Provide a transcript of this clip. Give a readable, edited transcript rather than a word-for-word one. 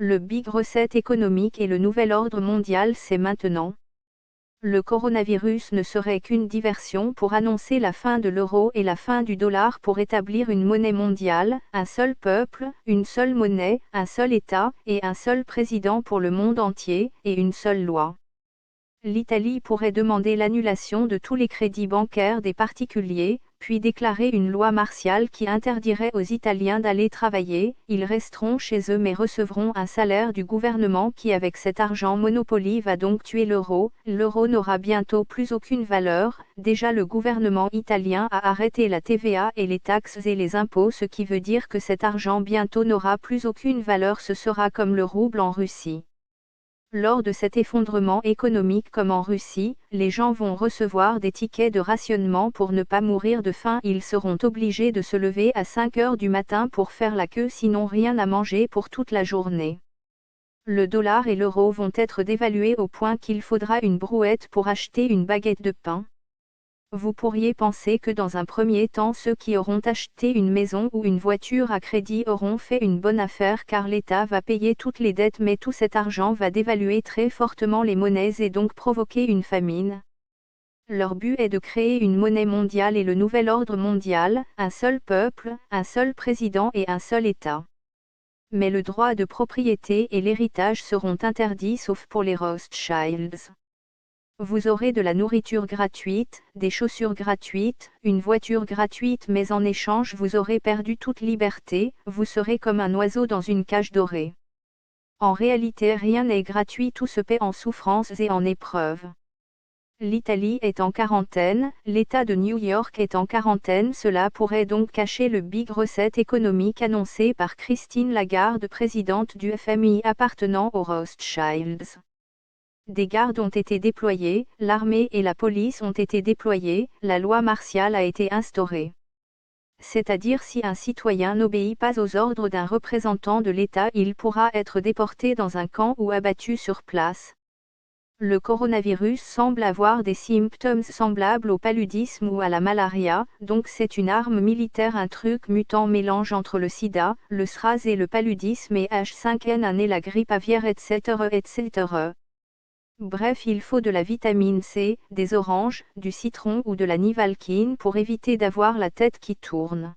Le Big Reset économique et le nouvel ordre mondial, c'est maintenant. Le coronavirus ne serait qu'une diversion pour annoncer la fin de l'euro et la fin du dollar pour établir une monnaie mondiale, un seul peuple, une seule monnaie, un seul État, et un seul président pour le monde entier, et une seule loi. L'Italie pourrait demander l'annulation de tous les crédits bancaires des particuliers, puis déclarer une loi martiale qui interdirait aux Italiens d'aller travailler. Ils resteront chez eux mais recevront un salaire du gouvernement qui avec cet argent Monopoly va donc tuer l'euro. L'euro n'aura bientôt plus aucune valeur. Déjà le gouvernement italien a arrêté la TVA et les taxes et les impôts, ce qui veut dire que cet argent bientôt n'aura plus aucune valeur. Ce sera comme le rouble en Russie. Lors de cet effondrement économique comme en Russie, les gens vont recevoir des tickets de rationnement pour ne pas mourir de faim. Ils seront obligés de se lever à 5 heures du matin pour faire la queue, sinon rien à manger pour toute la journée. Le dollar et l'euro vont être dévalués au point qu'il faudra une brouette pour acheter une baguette de pain. Vous pourriez penser que dans un premier temps ceux qui auront acheté une maison ou une voiture à crédit auront fait une bonne affaire car l'État va payer toutes les dettes, mais tout cet argent va dévaluer très fortement les monnaies et donc provoquer une famine. Leur but est de créer une monnaie mondiale et le nouvel ordre mondial, un seul peuple, un seul président et un seul État. Mais le droit de propriété et l'héritage seront interdits sauf pour les Rothschilds. Vous aurez de la nourriture gratuite, des chaussures gratuites, une voiture gratuite, mais en échange vous aurez perdu toute liberté, vous serez comme un oiseau dans une cage dorée. En réalité rien n'est gratuit, tout se paie en souffrance et en épreuve. L'Italie est en quarantaine, l'État de New York est en quarantaine, cela pourrait donc cacher le Big Reset économique annoncé par Christine Lagarde, présidente du FMI appartenant aux Rothschilds. Des gardes ont été déployés, l'armée et la police ont été déployés, la loi martiale a été instaurée. C'est-à-dire si un citoyen n'obéit pas aux ordres d'un représentant de l'État, il pourra être déporté dans un camp ou abattu sur place. Le coronavirus semble avoir des symptômes semblables au paludisme ou à la malaria, donc c'est une arme militaire, un truc mutant mélange entre le sida, le SRAS et le paludisme et H5N1 et la grippe aviaire, etc., etc. Bref, il faut de la vitamine C, des oranges, du citron ou de la nivalquine pour éviter d'avoir la tête qui tourne.